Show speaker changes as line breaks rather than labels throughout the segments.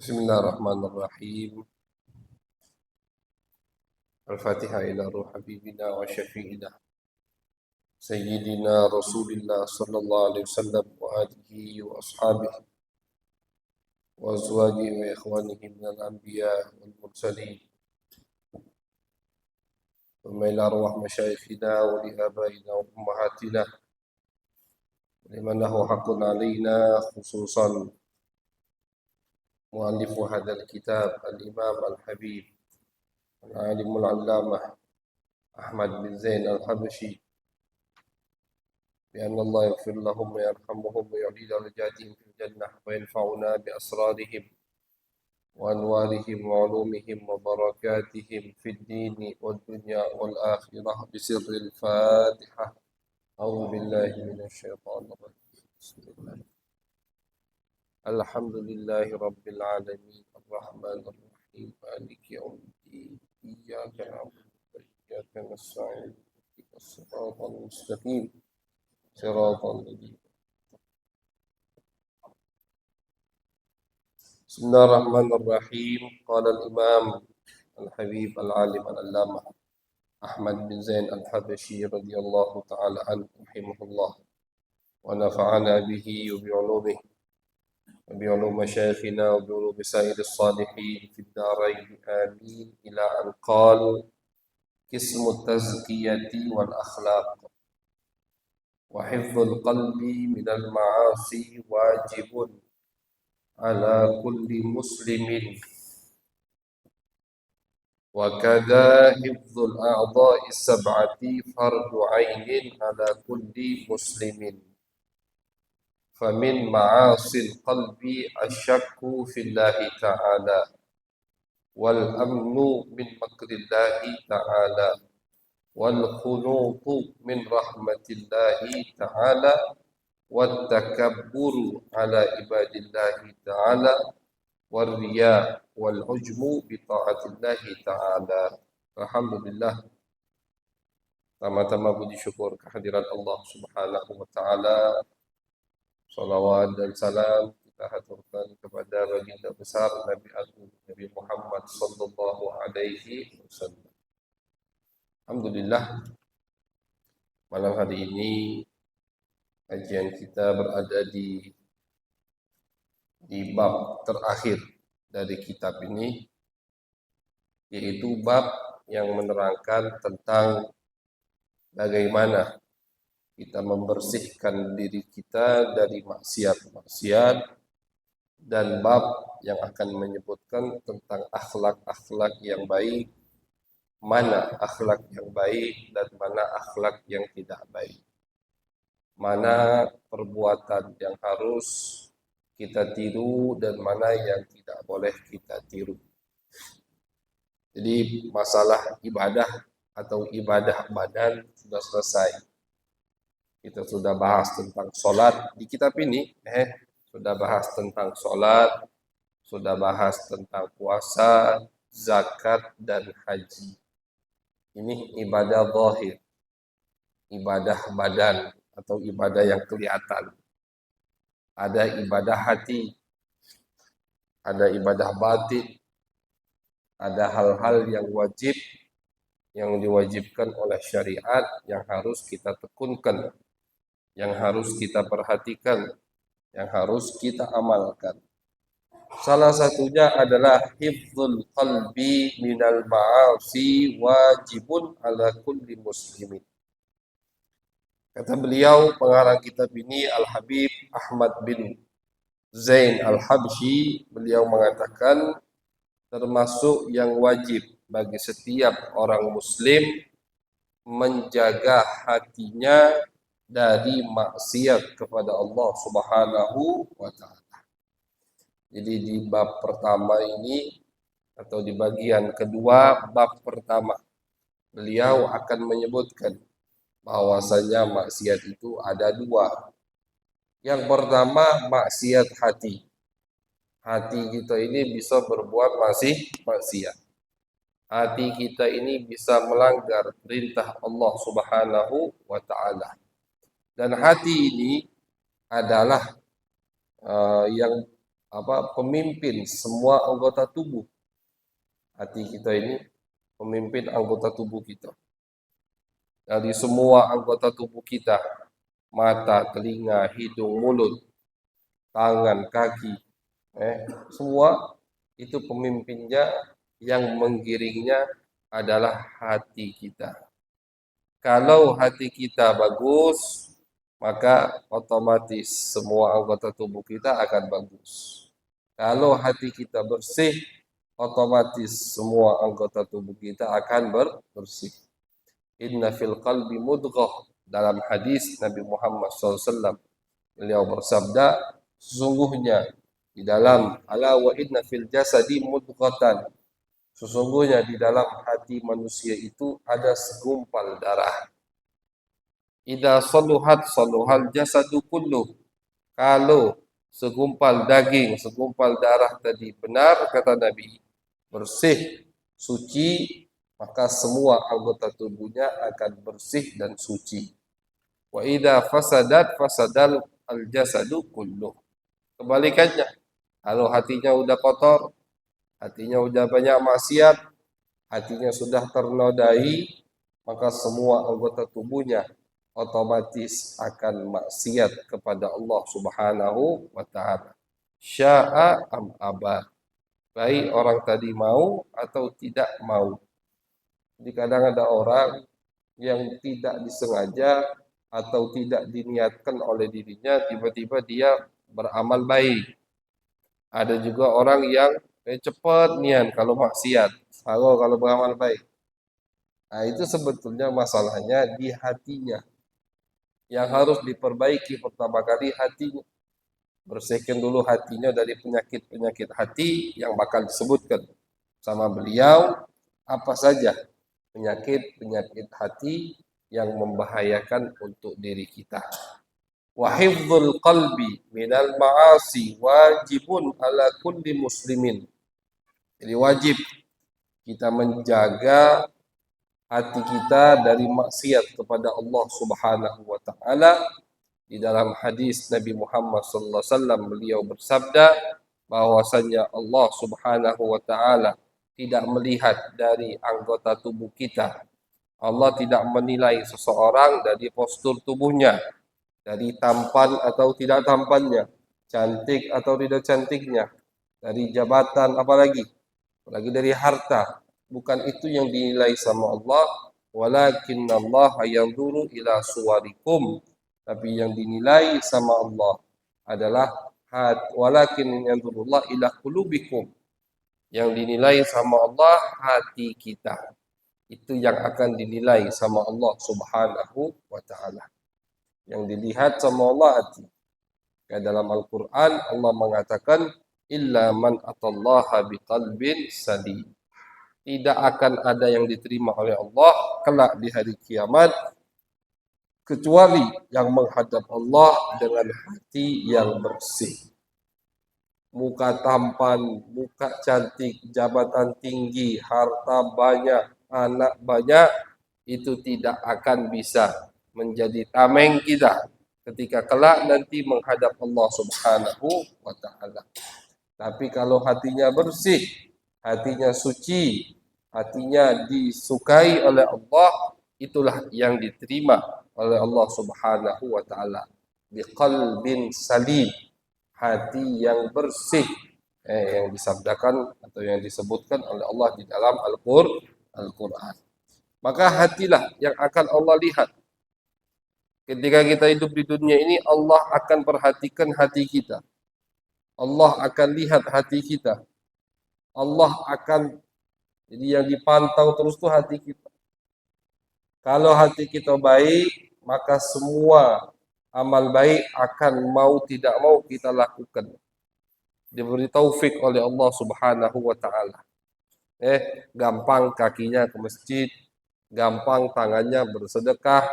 Bismillahirrahmanirrahim. Al-Fatihah ila ruh habibina wa syafi'ina Sayyidina Rasulillah sallallahu alaihi wasallam wa alihi wa ashabihi wa azwajihi wa ikhwanihi minal anbiya wal mursalin wa ila arwah masyayikhina wa li abaina wa ummahatina liman lahu haqqun alaina khususan muallifu hadzal kitab al-Imam al-Habib al-Alimul Allamah Ahmad bin Zain al-Habashi بأن الله يغفر لهم ويرحمهم ويعلي درجاتهم في الجنة وينفعنا بأسرارهم وأنوارهم وعلومهم وبركاتهم في الدين والدنيا والآخرة بسر الفاتحة. أعوذ بالله من الشيطان الرجيم. بسم الله. الحمد لله رب العالمين الرحمن الرحيم مالك يوم الدين إياك نعبد وإياك نستعين اهدنا الصراط المستقيم صراط الذين. بسم الله الرحمن الرحيم. قال الإمام الحبيب العالم العلامة أحمد بن زين الحبشي رضي الله تعالى عنه رحمه الله ونفعنا به وبعلومه وبعلوم مشايخنا وبعلوم سائر الصالحين في الدارين آمين إلى أن قال قسم التزكية والأخلاق وحفظ القلب من المعاصي واجب على كل مسلم وكذا حفظ الأعضاء السبعة فرض عين على كل مسلم فمن معاصي القلب الشك في الله تعالى والأمن من مكر الله تعالى والخنوط من رحمة الله تعالى والتكبر على عباد الله تعالى والرياء والعجب بطاعة الله ta'ala. Alhamdulillah, tama-tama puji syukur kehadiran Allah subhanahu wa ta'ala. Salawat dan salam kita haturkan kepada baginda besar Nabi Agung Nabi Muhammad sallallahu alaihi wasallam. Alhamdulillah, malam hari ini kajian kita berada di bab terakhir dari kitab ini, yaitu bab yang menerangkan tentang bagaimana kita membersihkan diri kita dari maksiat-maksiat, dan bab yang akan menyebutkan tentang akhlak-akhlak yang baik, mana akhlak yang baik dan mana akhlak yang tidak baik, mana perbuatan yang harus kita tiru dan mana yang tidak boleh kita tiru. Jadi masalah ibadah atau ibadah badan sudah selesai. Kita sudah bahas tentang sholat di kitab ini, sudah bahas tentang sholat, sudah bahas tentang puasa, zakat, dan haji. Ini ibadah zahir, ibadah badan atau ibadah yang kelihatan. Ada ibadah hati, ada ibadah batin, ada hal-hal yang wajib, yang diwajibkan oleh syariat, yang harus kita tekunkan, yang harus kita perhatikan, yang harus kita amalkan. Salah satunya adalah hifdzul qalbi minal ma'asi wajibun ala kulli muslimin. Kata beliau, pengarang kitab ini Al-Habib Ahmad bin Zain Al-Habshi, beliau mengatakan termasuk yang wajib bagi setiap orang muslim menjaga hatinya dari maksiat kepada Allah Subhanahu wa ta'ala. Jadi di bab pertama ini atau di bagian kedua bab pertama, beliau akan menyebutkan bahwasanya maksiat itu ada dua. Yang pertama maksiat hati. Hati kita ini bisa berbuat maksiat. Hati kita ini bisa melanggar perintah Allah Subhanahu wa ta'ala. Dan hati ini adalah yang pemimpin semua anggota tubuh. Hati kita ini pemimpin anggota tubuh kita. Dari semua anggota tubuh kita, mata, telinga, hidung, mulut, tangan, kaki, semua itu pemimpinnya, yang menggiringnya adalah hati kita. Kalau hati kita bagus, maka otomatis semua anggota tubuh kita akan bagus. Kalau hati kita bersih, otomatis semua anggota tubuh kita akan bersih. Inna fil qalbi mudghah, dalam hadis Nabi Muhammad SAW, beliau bersabda, sesungguhnya di dalam ala wa inna fil jasadi mudghatan, sesungguhnya di dalam hati manusia itu ada segumpal darah. Idza saluhat saluhal jasadu kulluh. Kalau segumpal daging, segumpal darah tadi benar, kata Nabi, bersih, suci, maka semua anggota tubuhnya akan bersih dan suci. Wa idza fasadat fasadal al jasadu kulluh. Kebalikannya, kalau hatinya udah kotor, hatinya udah banyak maksiat, hatinya sudah ternodai, maka semua anggota tubuhnya otomatis akan maksiat kepada Allah Subhanahu wa taala. Sya'a am aba. Baik orang tadi mau atau tidak mau. Jadi kadang ada orang yang tidak disengaja atau tidak diniatkan oleh dirinya, tiba-tiba dia beramal baik. Ada juga orang yang cepat niat kalau maksiat, kalau beramal baik. Nah, itu sebetulnya masalahnya di hatinya. Yang harus diperbaiki pertama kali hatinya. Bersihkan dulu hatinya dari penyakit-penyakit hati yang bakal disebutkan sama beliau, apa saja penyakit-penyakit hati yang membahayakan untuk diri kita. Wa hifdzul qalbi minal ma'asi wajibun ala kulli muslimin. Jadi wajib kita menjaga hati kita dari maksiat kepada Allah Subhanahu wa taala. Di dalam hadis Nabi Muhammad sallallahu alaihi wasallam, beliau bersabda bahwasanya Allah Subhanahu wa taala tidak melihat dari anggota tubuh kita. Allah tidak menilai seseorang dari postur tubuhnya, dari tampan atau tidak tampannya, cantik atau tidak cantiknya, dari jabatan apalagi dari harta. Bukan itu yang dinilai sama Allah. Walakinnallaha yanzuru ila suwarikum. Tapi yang dinilai sama Allah adalah walakin yanzurullah ila qulubikum. Yang dinilai sama Allah hati kita. Itu yang akan dinilai sama Allah Subhanahu wa taala. Yang dilihat sama Allah hati. Kayak dalam Al-Qur'an Allah mengatakan illa man atallaha biqalbin salim. Tidak akan ada yang diterima oleh Allah kelak di hari kiamat kecuali yang menghadap Allah dengan hati yang bersih. Muka tampan, muka cantik, jabatan tinggi, harta banyak, anak banyak, itu tidak akan bisa menjadi tameng kita ketika kelak nanti menghadap Allah Subhanahu wa taala. Tapi kalau hatinya bersih, hatinya suci, hatinya disukai oleh Allah, itulah yang diterima oleh Allah Subhanahu wa taala. Biqalbin salim, hati yang bersih, yang disabdakan atau yang disebutkan oleh Allah di dalam Al-Qur'an. Maka hatilah yang akan Allah lihat. Ketika kita hidup di dunia ini, Allah akan perhatikan hati kita. Allah akan lihat hati kita. Allah akan, jadi yang dipantau terus tuh hati kita. Kalau hati kita baik, maka semua amal baik akan mau tidak mau kita lakukan. Diberi taufik oleh Allah Subhanahu wa taala. Gampang kakinya ke masjid, gampang tangannya bersedekah,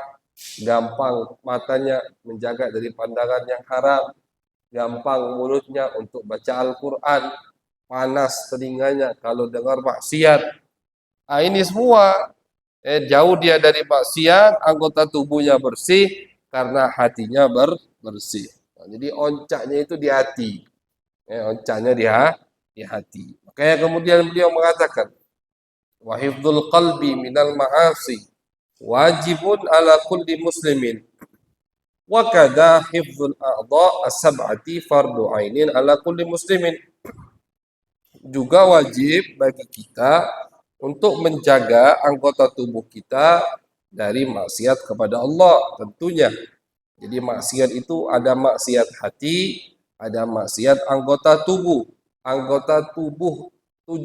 gampang matanya menjaga dari pandangan yang haram, gampang mulutnya untuk baca Al-Quran, panas telinganya kalau dengar maksiat. Ini semua jauh dia dari maksiat, anggota tubuhnya bersih karena hatinya bersih. Jadi oncaknya itu di hati. Oncanya di hati. Makanya kemudian beliau mengatakan, wa hifdzul qalbi minal ma'asi wajibun ala kulli muslimin. Wa kadza hifdzul a'dha as-sab'ati fardu ainin ala kulli muslimin. Juga wajib bagi kita untuk menjaga anggota tubuh kita dari maksiat kepada Allah tentunya. Jadi maksiat itu ada maksiat hati, ada maksiat anggota tubuh. Anggota tubuh 7.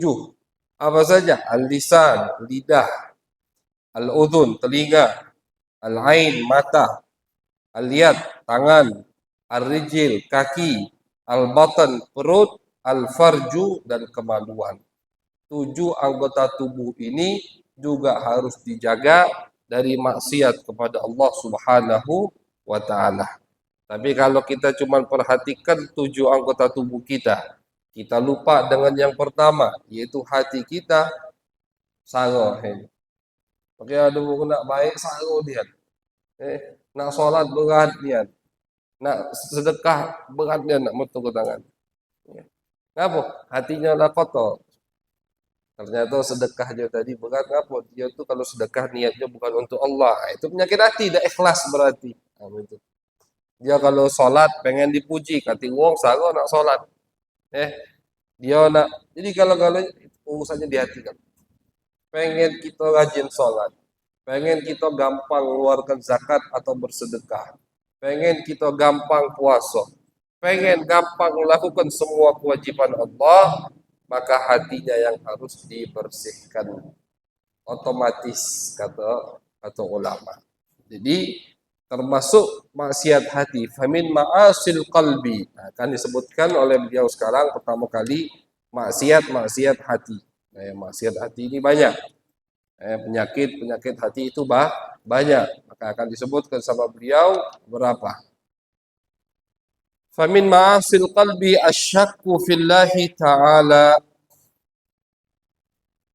Apa saja? Al-lisan, lidah, al-udhun, telinga, al-ain, mata, al-yad, tangan, al-rijil, kaki, al-batan, perut, al-farju, dan kemaluan. 7 anggota tubuh ini juga harus dijaga dari maksiat kepada Allah Subhanahu wa taala. Tapi kalau kita cuma perhatikan 7 anggota tubuh kita lupa dengan yang pertama, yaitu hati kita, sango. Oke, ada buku nak baik sango dia. Nak solat berat dia. Nak sedekah berat dia nak metu ke tangan. Kenapa? Hatinya lah kotor. Ternyata sedekahnya tadi berat apa? Dia tuh kalau sedekah niatnya bukan untuk Allah. Itu penyakit hati, tidak ikhlas berarti. Itu. Dia kalau sholat pengen dipuji, kata wong sago nak sholat. Dia nak. Jadi kalau urusannya di hati kan. Pengen kita rajin sholat. Pengen kita gampang mengeluarkan zakat atau bersedekah. Pengen kita gampang puasa. Pengen gampang melakukan semua kewajiban Allah, maka hatinya yang harus dibersihkan otomatis kata ulama. Jadi termasuk maksiat hati, famin ma'asil qalbi. Nah, kan disebutkan oleh beliau sekarang pertama kali maksiat hati. Maksiat hati ini banyak. Penyakit hati itu banyak. Maka akan disebutkan sama beliau berapa. Famin ma'asil qalbi asyakku fillahi ta'ala.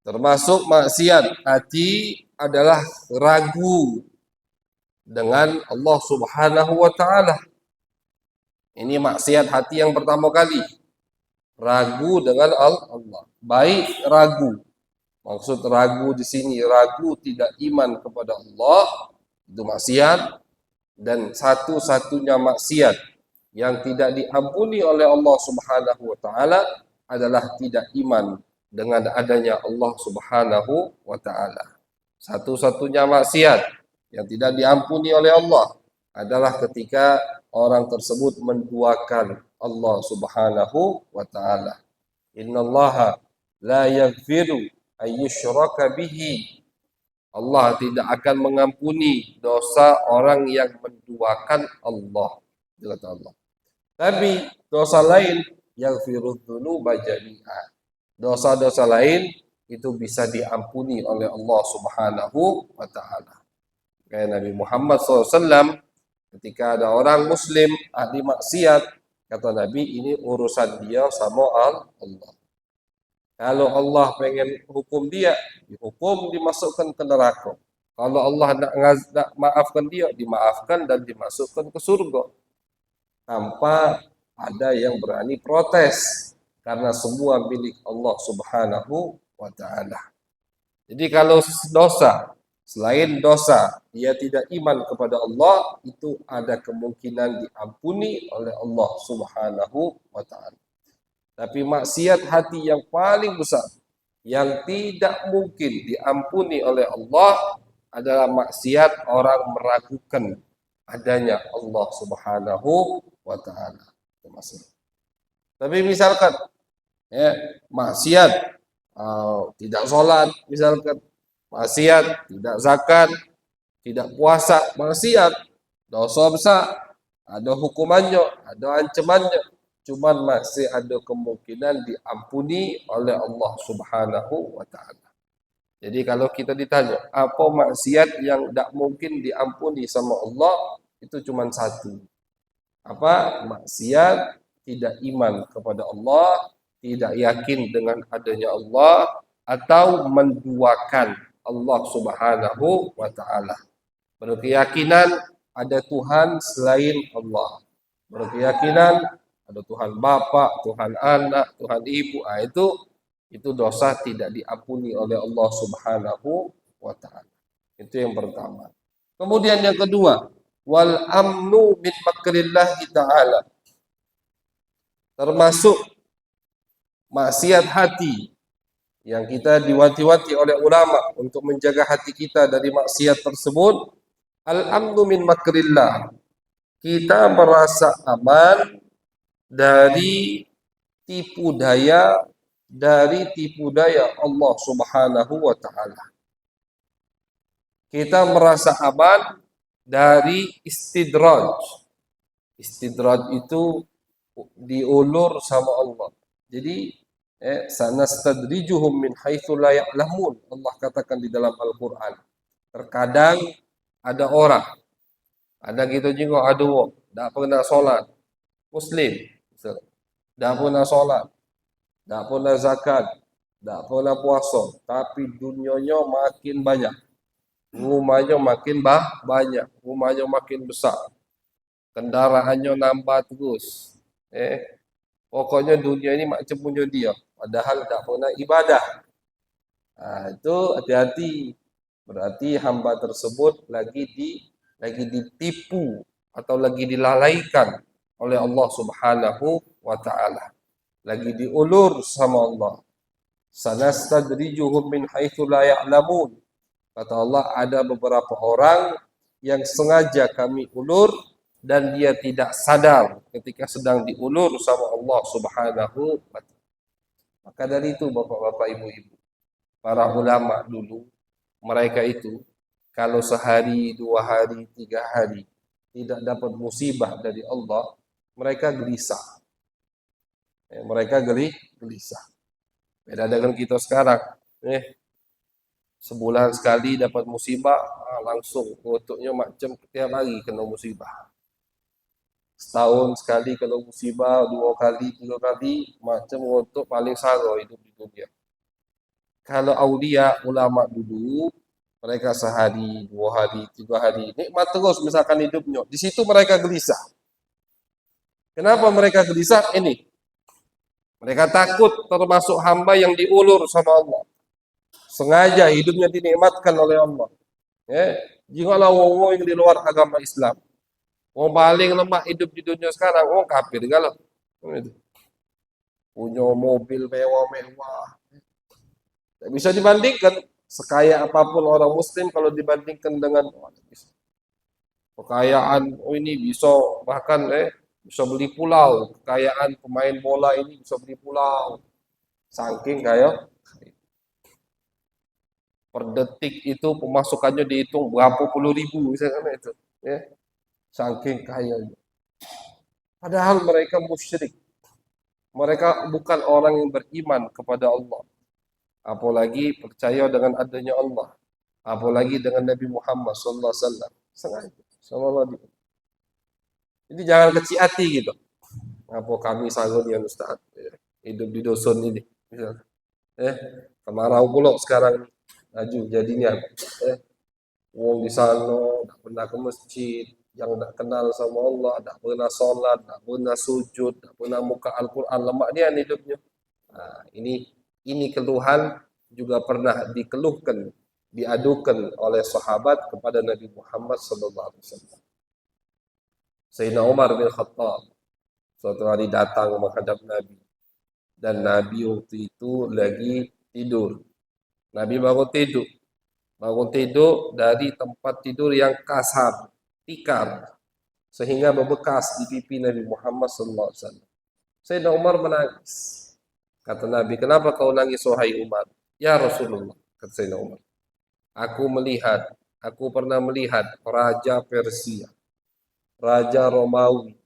Termasuk maksiat hati adalah ragu dengan Allah Subhanahu wa taala. Ini maksiat hati yang pertama kali. Ragu dengan Allah. Baik ragu. Maksud ragu di sini ragu tidak iman kepada Allah, itu maksiat, dan satu-satunya maksiat yang tidak diampuni oleh Allah Subhanahu wa taala adalah tidak iman dengan adanya Allah Subhanahu wa taala. Satu-satunya maksiat yang tidak diampuni oleh Allah adalah ketika orang tersebut menduakan Allah Subhanahu wa taala. Innallaha la yaghfiru ayyushraka bihi. Allah tidak akan mengampuni dosa orang yang menduakan Allah. Kata Allah. Tapi dosa lain yaghfiru dzunuba jami'a. Dosa-dosa lain itu bisa diampuni oleh Allah Subhanahu wa taala. Kayak Nabi Muhammad SAW, ketika ada orang muslim ahli maksiat, kata Nabi, ini urusan dia sama Allah. Kalau Allah pengen hukum dia, dihukum, dimasukkan ke neraka. Kalau Allah nak maafkan dia, dimaafkan dan dimasukkan ke surga. Tanpa ada yang berani protes. Karena semua milik Allah Subhanahu wa ta'ala. Jadi kalau dosa, selain dosa, dia tidak iman kepada Allah, itu ada kemungkinan diampuni oleh Allah Subhanahu wa ta'ala. Tapi maksiat hati yang paling besar, yang tidak mungkin diampuni oleh Allah, adalah maksiat orang meragukan adanya Allah Subhanahu wa ta'ala. Tapi misalkan maksiat tidak sholat, misalkan maksiat tidak zakat, tidak puasa, maksiat dosa besar, ada hukumannya, ada ancamannya, cuman masih ada kemungkinan diampuni oleh Allah Subhanahu wa taala. Jadi kalau kita ditanya apa maksiat yang tidak mungkin diampuni sama Allah, itu cuma satu. Apa? Maksiat tidak iman kepada Allah, tidak yakin dengan adanya Allah, atau menduakan Allah Subhanahu wa taala. Berkeyakinan ada Tuhan selain Allah. Berkeyakinan Ada Tuhan Bapa, Tuhan Anak, Tuhan Ibu. Itu dosa tidak diampuni oleh Allah Subhanahu wa taala. Itu yang pertama. Kemudian yang kedua, wal amnu min makrillahi ta'ala. Termasuk maksiat hati yang kita diwanti-wanti oleh ulama untuk menjaga hati kita dari maksiat tersebut. Al-amnu min makrillah. Kita merasa aman dari tipu daya Allah Subhanahu wa taala. Kita merasa aman dari istidraj. Istidraj itu diulur sama Allah. Jadi sanastadrijuhum min haitsu la ya'lamun. Allah katakan di dalam Al-Qur'an. Terkadang ada orang, ada gitu juga ada wong, tidak pernah sholat, muslim, tidak pernah sholat, tidak pernah zakat, tidak pernah puasa, tapi dunianya makin banyak, rumahnya makin banyak, rumahnya makin besar, kendaraannya nambah terus, pokoknya dunia ini macam punya dia, padahal tidak pernah ibadah. Nah, itu hati-hati, berarti hamba tersebut lagi ditipu atau lagi dilalaikan oleh Allah Subhanahu wa taala. Lagi diulur sama Allah. Sanastadrijuhum min haitsu la ya'lamun. Kata Allah, ada beberapa orang yang sengaja kami ulur dan dia tidak sadar ketika sedang diulur sama Allah Subhanahu wa taala. Maka dari itu Bapak-bapak, Ibu-ibu, para ulama dulu, mereka itu kalau sehari, 2 hari, 3 hari tidak dapat musibah dari Allah, mereka gelisah. Mereka gelisah. Beda dengan kita sekarang. Sebulan sekali dapat musibah, langsung untuknya macam setiap hari kena musibah. Setahun sekali kalau musibah, 2 kali, 3 kali, macam untuk paling saro hidup di dunia. Kalau aulia, ulama dulu, mereka sehari, 2 hari, 3 hari, nikmat terus misalkan hidupnya. Di situ mereka gelisah. Kenapa mereka gelisah? Ini. Mereka takut termasuk hamba yang diulur sama Allah. Sengaja hidupnya dinikmatkan oleh Allah. Jikalau wong yang di luar agama Islam, wong paling lemah hidup di dunia sekarang, wong kafir galau. Punya mobil mewah-mewah. Tidak bisa dibandingkan. Sekaya apapun orang muslim kalau dibandingkan dengan kekayaan, ini bisa bahkan bisa beli pulau. Kekayaan pemain bola ini bisa beli pulau. Saking kaya. Per detik itu pemasukannya dihitung berapa puluh ribu misalnya itu. Saking kaya. Padahal mereka musyrik. Mereka bukan orang yang beriman kepada Allah. Apalagi percaya dengan adanya Allah, apalagi dengan Nabi Muhammad sallallahu alaihi wasallam. Sengaja sallallahu alaihi. Jadi jangan kecil hati gitu. Apa kami sanggup ya Ustaz hidup di dusun ini. Kemarau pula sekarang laju jadinya. Wong di sana tak pernah ke masjid, yang tak kenal sama Allah, tak pernah sholat, tak pernah sujud, tak pernah muka Al-Quran, lemak dia hidupnya. Nah, ini keluhan juga pernah dikeluhkan, diadukan oleh sahabat kepada Nabi Muhammad SAW. Sayyidina Umar bin Khattab suatu hari datang menghadap Nabi, dan Nabi waktu itu lagi tidur. Nabi bangun tidur dari tempat tidur yang kasar, tikar, sehingga membekas di pipi Nabi Muhammad SAW. Sayyidina Umar menangis. Kata Nabi, kenapa kau nangis wahai Umar? Ya Rasulullah, kata Sayyidina Umar, aku pernah melihat Raja Persia, Raja Romawi,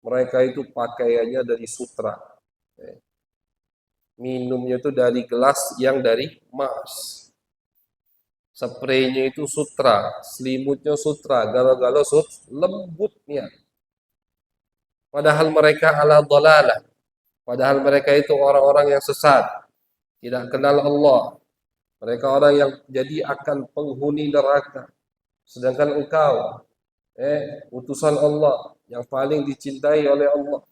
mereka itu pakaiannya dari sutra. Minumnya itu dari gelas yang dari emas. Spraynya itu sutra, selimutnya sutra, galau-galau lembutnya. Padahal mereka ala dhalalah. Padahal mereka itu orang-orang yang sesat, tidak kenal Allah. Mereka orang yang jadi akan penghuni neraka. Sedangkan engkau, utusan Allah yang paling dicintai oleh Allah.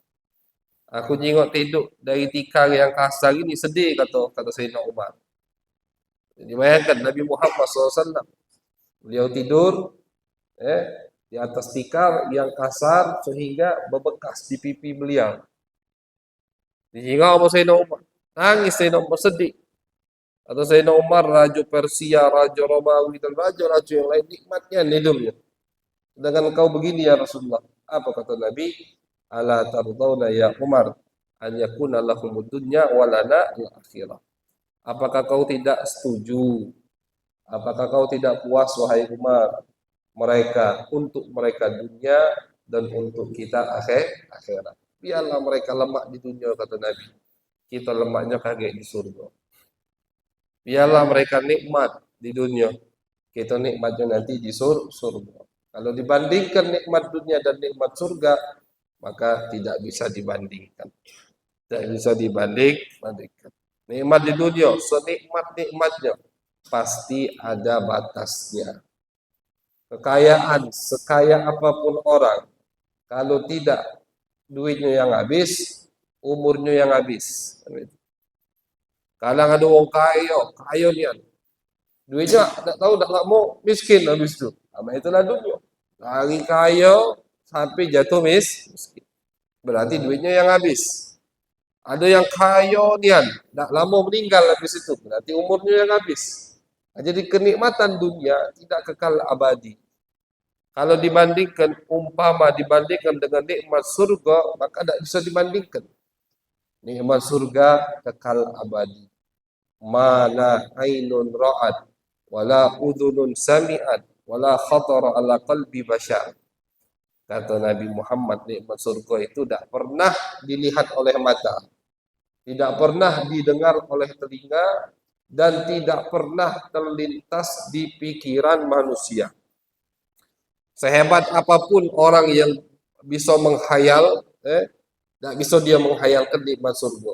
Aku jengok tidur dari tikar yang kasar ini sedih, kata Sayyidina Umar. Jadi bayangkan Nabi Muhammad SAW, beliau tidur di atas tikar yang kasar sehingga berbekas di pipi beliau. Dijengok sama Sayyidina Umar. Nangis Sayyidina Umar, sedih. Atau Sayyidina Umar, Raja Persia, Raja Romawi, dan raja-raja yang lain nikmatnya hidupnya. Sedangkan kau begini ya Rasulullah. Apa kata Nabi? Ala tardawna ya Umar an yakuna lahumud dunya wa lana al-akhirah. Apakah kau tidak setuju? Apakah kau tidak puas wahai Umar? Untuk mereka dunia dan untuk kita akhirat. Biarlah mereka lemak di dunia, kata Nabi. Kita lemaknya kaget di surga. Biarlah mereka nikmat di dunia. Kita nikmatnya nanti di surga. Kalau dibandingkan nikmat dunia dan nikmat surga, maka tidak bisa dibandingkan. Tidak bisa dibandingkan. Nikmat di dunia, senikmat-nikmatnya, pasti ada batasnya. Kekayaan, sekaya apapun orang, kalau tidak duitnya yang habis, umurnya yang habis. Kadang ada orang kaya nian. Duitnya tak tahu tak mau miskin habis itu. Apa itulah dunia. Dari kaya sampai jatuh miskin. Berarti duitnya yang habis. Ada yang kaya nian, tak lama meninggal habis itu. Berarti umurnya yang habis. Nah, jadi kenikmatan dunia tidak kekal abadi. Kalau dibandingkan dibandingkan dengan nikmat surga, maka tidak bisa dibandingkan. Nikmat surga kekal abadi. Mana ainun ra'at, wala udhunun sami'at, wala khatara ala qalbi bashar. Kata Nabi Muhammad, nikmat surga itu tidak pernah dilihat oleh mata, tidak pernah didengar oleh telinga, dan tidak pernah terlintas di pikiran manusia. Sehebat apapun orang yang bisa menghayal, tidak bisa dia menghayalkan nikmat surga.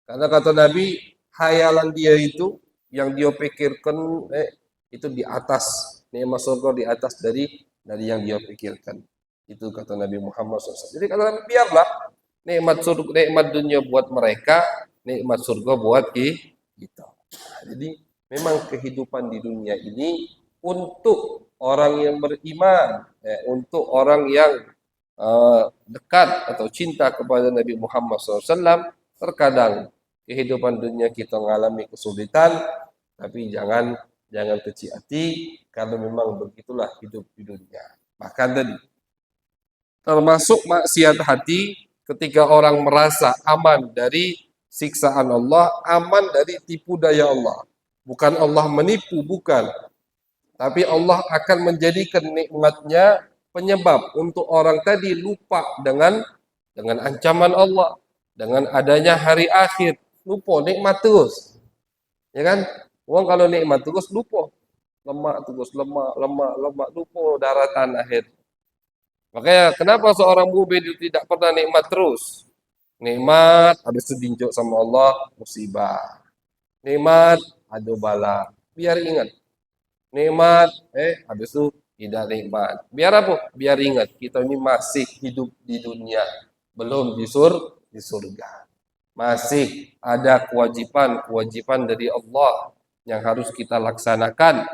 Karena kata Nabi, hayalan dia itu, yang dia pikirkan, itu di atas, nikmat surga di atas dari yang dia pikirkan. Itu kata Nabi Muhammad SAW. Jadi kata Nabi, biarlah nikmat dunia buat mereka, nikmat surga buat kita. Jadi memang kehidupan di dunia ini untuk orang yang beriman, untuk orang yang dekat atau cinta kepada Nabi Muhammad SAW. Terkadang kehidupan dunia kita mengalami kesulitan, tapi jangan kecil hati, karena memang begitulah hidup di dunia. Bahkan tadi termasuk maksiat hati, ketika orang merasa aman dari siksaan Allah, aman dari tipu daya Allah. Bukan Allah menipu, bukan. Tapi Allah akan menjadikan nikmatnya penyebab untuk orang tadi lupa dengan ancaman Allah, dengan adanya hari akhir. Lupa, nikmat terus. Ya kan? Orang kalau nikmat terus lupa. Lemak terus, lemak, lupa daratan akhir. Makanya kenapa seorang mukmin itu tidak pernah nikmat terus? Nikmat, habis itu dinjuk sama Allah, musibah. Nikmat, ada bala. Biar ingat. Nikmat, habis itu tidak nikmat. Biar apa? Biar ingat, kita ini masih hidup di dunia. Belum di surga. Masih ada kewajiban dari Allah yang harus kita laksanakan.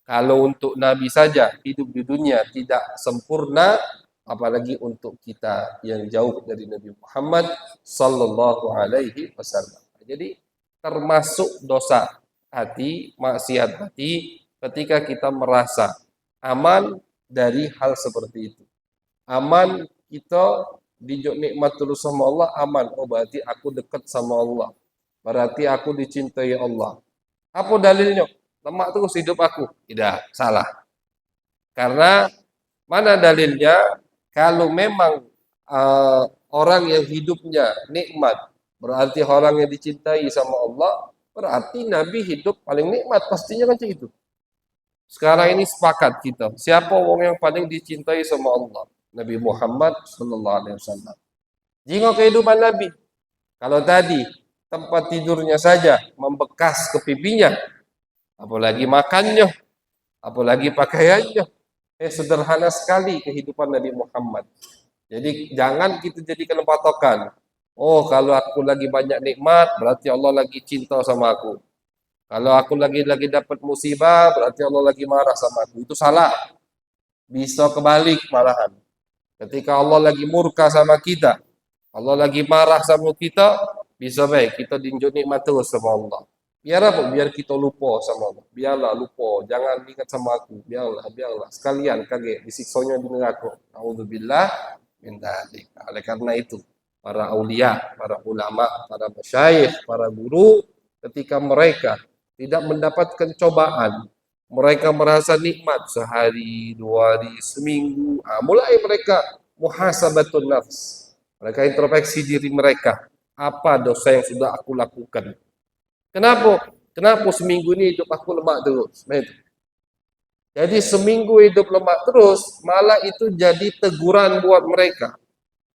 Kalau untuk Nabi saja hidup di dunia tidak sempurna, apalagi untuk kita yang jauh dari Nabi Muhammad sallallahu alaihi wasallam. Jadi termasuk dosa hati, maksiat hati, ketika kita merasa aman dari hal seperti itu. Aman, kita dijok nikmat terus sama Allah, aman. Oh, berarti aku dekat sama Allah. Berarti aku dicintai Allah. Apa dalilnya? Lemak terus hidup aku. Tidak, salah. Karena mana dalilnya? Kalau memang orang yang hidupnya nikmat, berarti orang yang dicintai sama Allah, berarti Nabi hidup paling nikmat. Pastinya kan itu. Sekarang ini sepakat kita. Siapa orang yang paling dicintai sama Allah? Nabi Muhammad sallallahu alaihi wasallam. Jika kehidupan Nabi, kalau tadi tempat tidurnya saja membekas ke pipinya, apalagi makannya, apalagi pakaiannya. Sederhana sekali kehidupan Nabi Muhammad. Jadi jangan kita jadikan patokan. Oh, kalau aku lagi banyak nikmat, berarti Allah lagi cinta sama aku. Kalau aku lagi dapat musibah, berarti Allah lagi marah sama aku. Itu salah. Bisa kebalik malahan. Ketika Allah lagi murka sama kita, Allah lagi marah sama kita, bisa baik kita dinjuk nikmat terus sama Allah. Biar apa? Biar kita lupa sama Allah. Biarlah lupa, jangan ingat sama aku. Biarlah. Sekalian kaget disiksanya di neraka. Nauzubillah min dzalik. Oleh karena itu, para aulia, para ulama, para masyayikh, para guru, ketika mereka tidak mendapatkan cobaan, mereka merasa nikmat sehari, 2 hari, seminggu. Mulai mereka muhasabatun nafs. Mereka introspeksi diri mereka. Apa dosa yang sudah aku lakukan? Kenapa? Kenapa seminggu ini hidup aku lemak terus? Nah, itu. Jadi seminggu hidup lemak terus, malah itu jadi teguran buat mereka.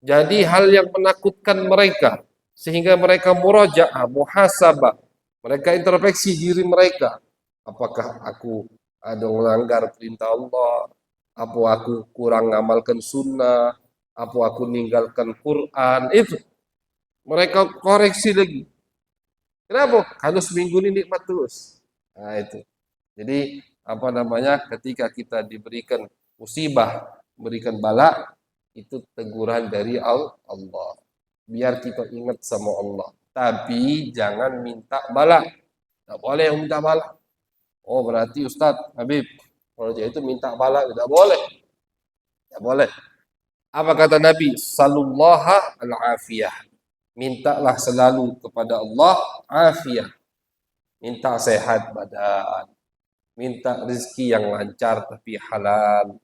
Jadi hal yang menakutkan mereka. Sehingga mereka murajaah, muhasabah. Mereka introspeksi diri mereka. Apakah aku ada melanggar perintah Allah? Apa aku kurang ngamalkan sunnah? Apa aku ninggalkan Quran? Itu. Mereka koreksi lagi. Kenapa? Kalau seminggu ini nikmat terus. Nah itu. Jadi apa namanya? Ketika kita diberikan musibah, berikan bala, itu teguran dari Allah. Biar kita ingat sama Allah. Tapi jangan minta bala. Tidak boleh minta bala. Oh berarti Ustadz Habib, kalau dia itu minta bala, tidak boleh. Tidak boleh. Apa kata Nabi? Salullaha al-afiyah. Mintalah selalu kepada Allah afiyah. Minta sehat badan, minta rezeki yang lancar tapi halal,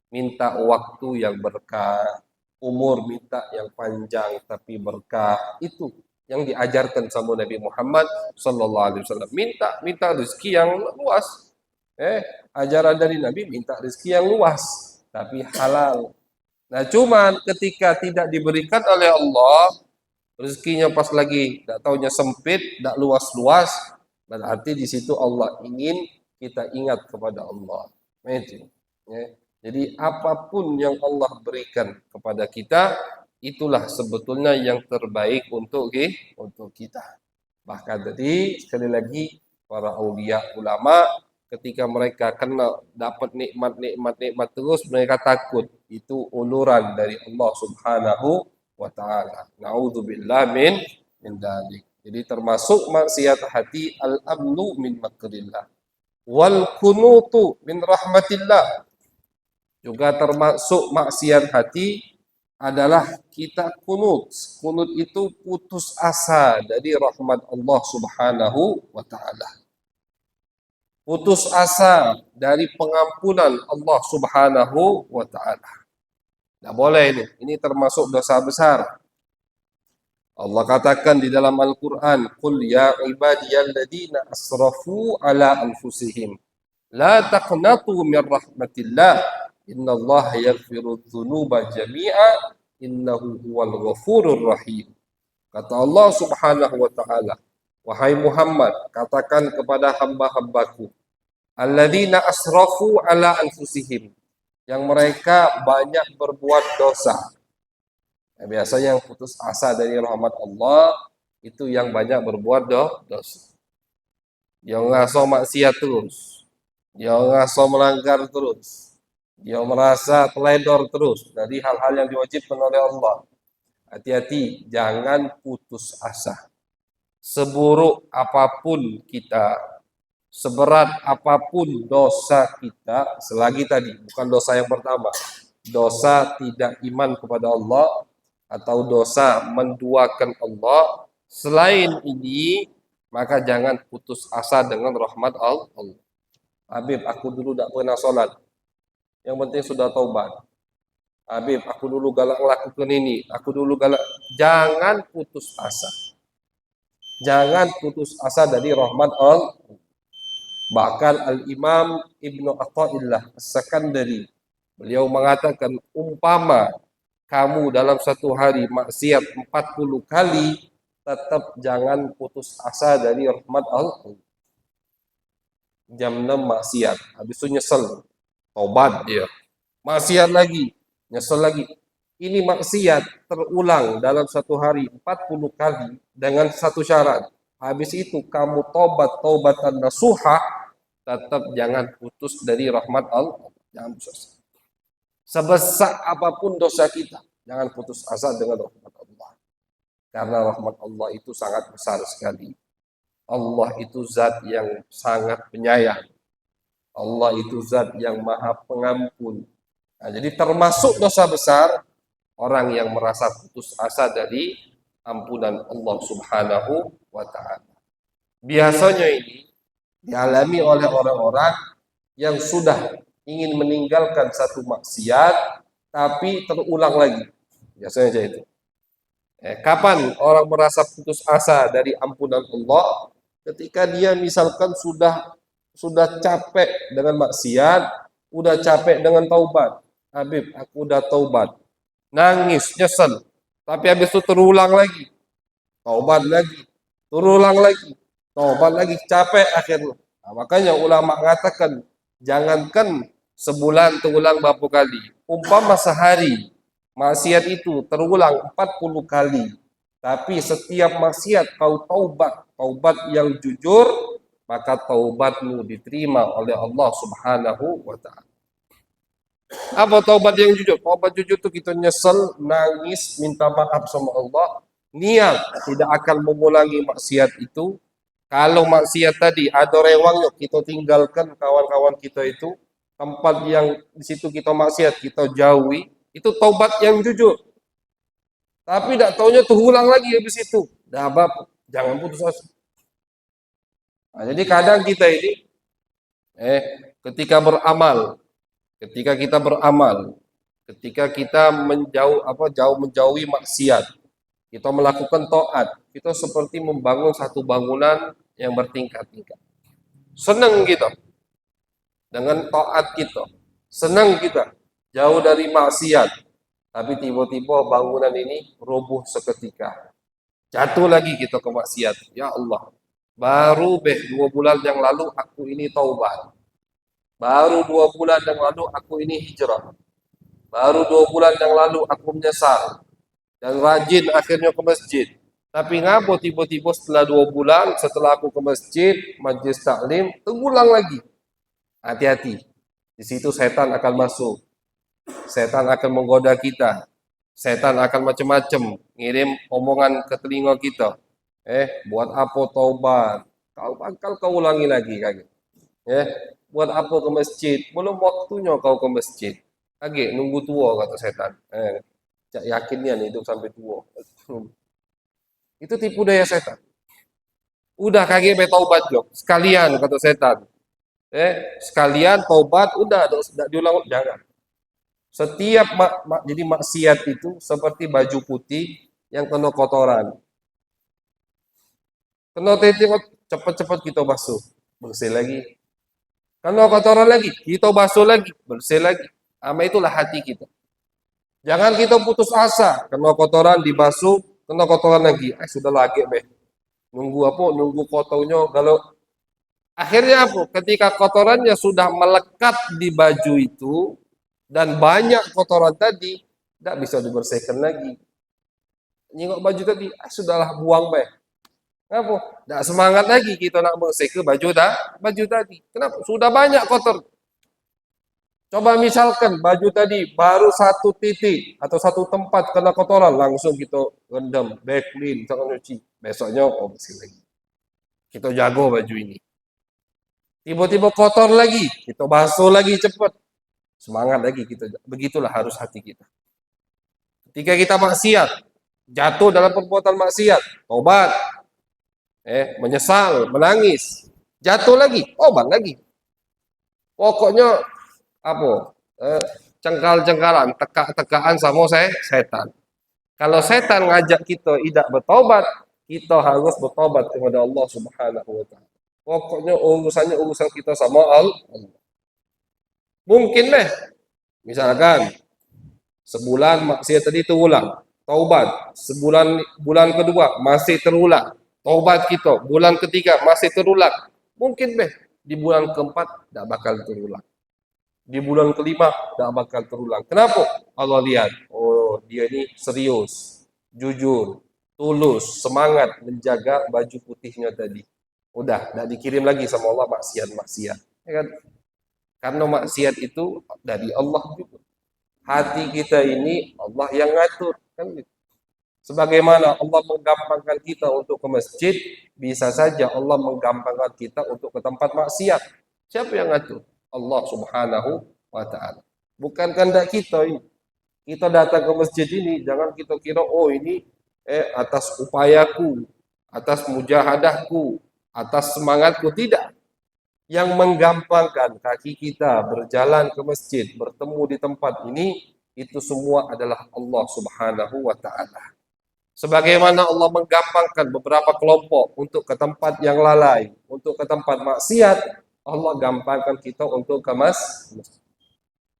minta waktu yang berkah, umur minta yang panjang tapi berkah. Itu yang diajarkan sama Nabi Muhammad sallallahu alaihi wasallam. Minta rezeki yang luas. Ajaran dari Nabi minta rezeki yang luas tapi halal. Nah, cuman ketika tidak diberikan oleh Allah, rezekinya pas lagi tidak taunya sempit, tidak luas-luas, berarti di situ Allah ingin kita ingat kepada Allah. Nah, itu. Ya. Jadi apapun yang Allah berikan kepada kita, itulah sebetulnya yang terbaik untuk kita. Bahkan tadi sekali lagi para aulia ulama ketika mereka kena dapat nikmat terus mereka takut itu uluran dari Allah Subhanahu wa taala. Nauzubillah min dzalik. Jadi termasuk maksiat hati al-amnu min makrillah wal kunutu min rahmatillah. Juga termasuk maksiat hati adalah kita kunut. Kunut itu putus asa dari rahmat Allah Subhanahu wa taala. Putus asa dari pengampunan Allah Subhanahu wa taala. Tidak boleh ini. Ini termasuk dosa besar. Allah katakan di dalam Al-Quran, Qul ya ibadiyalladzina asrafu ala anfusihim. La taqnatu min rahmatillah. Innallaha yaghfiru dzunuba jami'a. Innahu huwal ghafurur rahim. Kata Allah Subhanahu wa taala, wahai Muhammad, katakan kepada hamba-hambaku, alladzina asrafu ala anfusihim, yang mereka banyak berbuat dosa. Nah, biasanya yang putus asa dari rahmat Allah itu yang banyak berbuat dosa. Dia ngaso maksiat terus. Dia ngaso melanggar terus. Dia merasa teledor terus dari hal-hal yang diwajibkan oleh Allah. Hati-hati, jangan putus asa. Seburuk apapun kita, seberat apapun dosa kita, selagi tadi, bukan dosa yang pertama, dosa tidak iman kepada Allah, atau dosa menduakan Allah, selain ini, maka jangan putus asa dengan rahmat Allah. Habib, aku dulu tidak pernah sholat. Yang penting sudah taubat. Habib, aku dulu galak melakukan ini. Aku dulu galak. Jangan putus asa. Jangan putus asa dari rahmat Allah. Bahkan Al-Imam Ibnu Athaillah As-Sakandari, beliau mengatakan, umpama kamu dalam satu hari maksiat 40 kali, tetap jangan putus asa dari rahmat Allah. Jam 6 maksiat, habis itu nyesel. Tobat dia. Maksiat lagi, nyesel lagi. ini maksiat terulang dalam satu hari 40 kali dengan satu syarat. Habis itu kamu taubatan nasuha, tetap jangan putus dari rahmat Allah. Jangan putus. Sebesar apapun dosa kita, jangan putus asa dengan rahmat Allah. Karena rahmat Allah itu sangat besar sekali. Allah itu zat yang sangat penyayang. Allah itu zat yang maha pengampun. Nah, jadi termasuk dosa besar orang yang merasa putus asa dari ampunan Allah Subhanahu wa taala. Biasanya ini dialami oleh orang-orang yang sudah ingin meninggalkan satu maksiat tapi terulang lagi. Biasanya aja itu. Kapan orang merasa putus asa dari ampunan Allah? Ketika dia misalkan sudah capek dengan maksiat, udah capek dengan taubat. Habib, aku udah taubat. Nangis, nyesel. Tapi habis itu terulang lagi. Taubat lagi. Terulang lagi. Taubat lagi. Capek akhirnya. Nah, makanya ulama mengatakan, jangankan sebulan terulang berapa kali. Umpama sehari, maksiat itu terulang 40 kali. Tapi setiap maksiat kau taubat yang jujur, maka taubatmu diterima oleh Allah Subhanahu wa taala. Apa taubat yang jujur? Taubat jujur itu kita nyesel, nangis, minta maaf sama Allah, niat tidak akan mengulangi maksiat itu. Kalau maksiat tadi ada rewangnya, kita tinggalkan kawan-kawan kita itu, tempat yang di situ kita maksiat kita jauhi, itu taubat yang jujur. Tapi tidak taunya terulang lagi habis itu. Dah apa? Jangan putus asa. Nah, jadi kadang kita ini ketika beramal, ketika kita beramal, ketika kita menjauhi maksiat, kita melakukan taat, kita seperti membangun satu bangunan yang bertingkat-tingkat. Senang kita dengan taat kita, senang kita jauh dari maksiat, tapi tiba-tiba bangunan ini roboh seketika. Jatuh lagi kita ke maksiat. Ya Allah, baru 2 bulan yang lalu aku ini taubat. Baru 2 bulan yang lalu aku ini hijrah. Baru 2 bulan yang lalu aku menyesal. Dan rajin akhirnya ke masjid. Tapi ngapa tiba-tiba setelah 2 bulan, setelah aku ke masjid, majlis taklim, terulang lagi. Hati-hati. Di situ setan akan masuk. Setan akan menggoda kita. Setan akan macam-macam ngirim omongan ke telinga kita. Buat apa taubat? Kau ulangi lagi kaget. Buat apa ke masjid? Belum waktunya kau ke masjid. Kaget nunggu tua kata setan. Yakinnya nih hidup sampai tua. Itu tipu daya setan. Udah kaget taubat jok. Sekalian kata setan. Sekalian taubat udah diulang jangan. Setiap jadi maksiat itu seperti baju putih yang kena kotoran. Kena titik cepat-cepat kita basuh, bersih lagi. Kena kotoran lagi, kita basuh lagi, bersih lagi. Ama itulah hati kita. Jangan kita putus asa, kena kotoran dibasuh, kena kotoran lagi. Sudah lagi, nunggu apa? Nunggu kotornya. Kalau akhirnya apa? Ketika kotorannya sudah melekat di baju itu, dan banyak kotoran tadi, tidak bisa dibersihkan lagi. Nyingok baju tadi, sudahlah buang Kenapa? Tidak semangat lagi kita nak bersihkan baju tadi. Kenapa? Sudah banyak kotor. Coba misalkan baju tadi baru satu titik atau satu tempat kena kotoran, langsung kita rendam, clean, kita cuci. Besoknya bersih lagi. Kita jago baju ini. Tiba-tiba kotor lagi, kita basuh lagi cepat. Semangat lagi kita. Begitulah harus hati kita. Ketika kita maksiat, jatuh dalam perbuatan maksiat, tobat, menyesal, menangis, jatuh lagi, tobat lagi. Pokoknya apa? Cengkal-cengkalan, teka-tekaan sama setan. Kalau setan ngajak kita tidak bertobat, kita harus bertobat kepada Allah Subhanahu wa taala. Pokoknya urusan kita sama Allah. Mungkin misalkan sebulan maksiat tadi terulang, taubat. Bulan kedua masih terulang, taubat kita. Bulan ketiga masih terulang. Mungkin di bulan keempat tidak bakal terulang. Di bulan kelima tidak bakal terulang. Kenapa? Allah lihat, oh dia ini serius, jujur, tulus, semangat menjaga baju putihnya tadi. Udah, tidak dikirim lagi sama Allah maksiat-maksiat. Ya kan? Karena maksiat itu dari Allah juga. Hati kita ini Allah yang ngatur. Kan gitu. Sebagaimana Allah menggampangkan kita untuk ke masjid, bisa saja Allah menggampangkan kita untuk ke tempat maksiat. Siapa yang ngatur? Allah Subhanahu wa taala. Bukan kehendak kita ini. Kita datang ke masjid ini, jangan kita kira oh ini atas upayaku, atas mujahadahku, atas semangatku, tidak. Yang menggampangkan kaki kita berjalan ke masjid, bertemu di tempat ini, itu semua adalah Allah Subhanahu wa taala. Sebagaimana Allah menggampangkan beberapa kelompok untuk ke tempat yang lalai, untuk ke tempat maksiat, Allah gampangkan kita untuk ke masjid.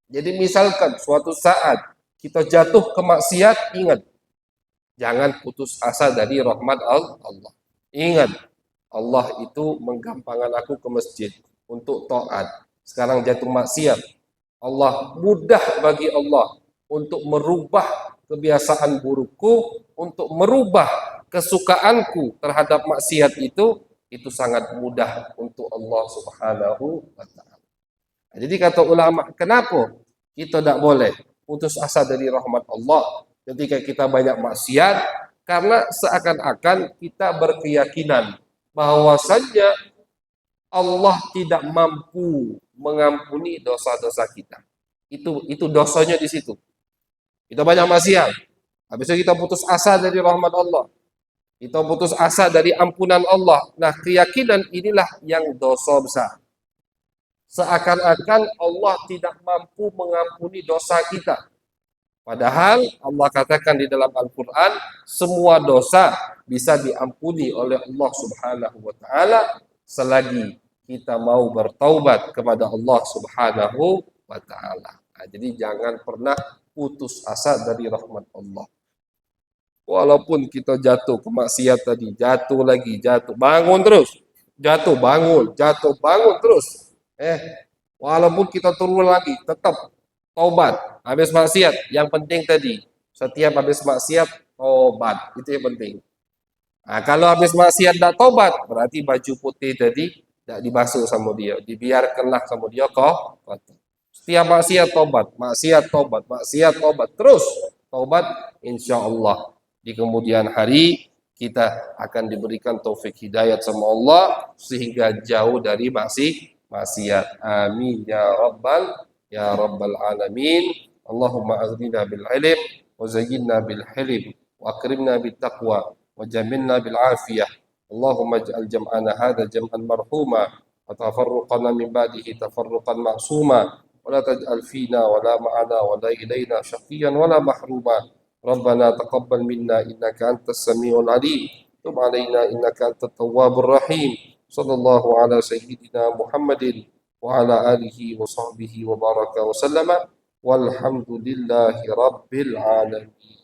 Jadi misalkan suatu saat kita jatuh ke maksiat, ingat, jangan putus asa dari rahmat Allah. Ingat, Allah itu menggampangkan aku ke masjid untuk taat. Sekarang jatuh maksiat, Allah mudah bagi Allah untuk merubah kebiasaan burukku, untuk merubah kesukaanku terhadap maksiat itu sangat mudah untuk Allah Subhanahu wa taala. Jadi kata ulama, kenapa kita tidak boleh putus asa dari rahmat Allah ketika kita banyak maksiat? Karena seakan-akan kita berkeyakinan bahwasanya Allah tidak mampu mengampuni dosa-dosa kita. Itu dosanya di situ. Kita banyak maksiat. Habis itu kita putus asa dari rahmat Allah. Kita putus asa dari ampunan Allah. Nah, keyakinan inilah yang dosa besar. Seakan-akan Allah tidak mampu mengampuni dosa kita. Padahal Allah katakan di dalam Al-Quran, semua dosa bisa diampuni oleh Allah Subhanahu wa taala selagi kita mau bertaubat kepada Allah Subhanahu wa taala. Nah, jadi jangan pernah putus asa dari rahmat Allah. Walaupun kita jatuh ke maksiat tadi, jatuh lagi, jatuh, bangun terus. Jatuh, bangun terus. Walaupun kita turun lagi, tetap taubat. Habis maksiat, yang penting tadi, setiap habis maksiat, taubat. Itu yang penting. Nah, kalau habis maksiat tidak taubat, berarti baju putih tadi tidak dibasuh sama dia. Dibiarkanlah sama dia kok. Setiap maksiat taubat, maksiat taubat. Terus taubat, insya Allah. Di kemudian hari, kita akan diberikan taufik hidayat sama Allah, sehingga jauh dari maksiat. Amin ya rabbal alamin. Allahumma aghnina bil ilm wa zayyinna bil hilm wa akrimna bit taqwa wa jamilna bil afiyah. Allahumma ij'al jam'ana hadha jam'an marhuma wa tafarruqana min ba'dihi tafarruqan ma'suma wa la taj'al fina wa la ma'ana wa la ilayna syaqiyan wa la mahruma. Rabbana taqabbal minna innaka antas samiul alim. Tub alaina innaka antat tawwabur rahim. Sallallahu ala sayyidina Muhammadin wa ala alihi wa sahbihi wa baraka wa sallama walhamdulillahi rabbil alamin.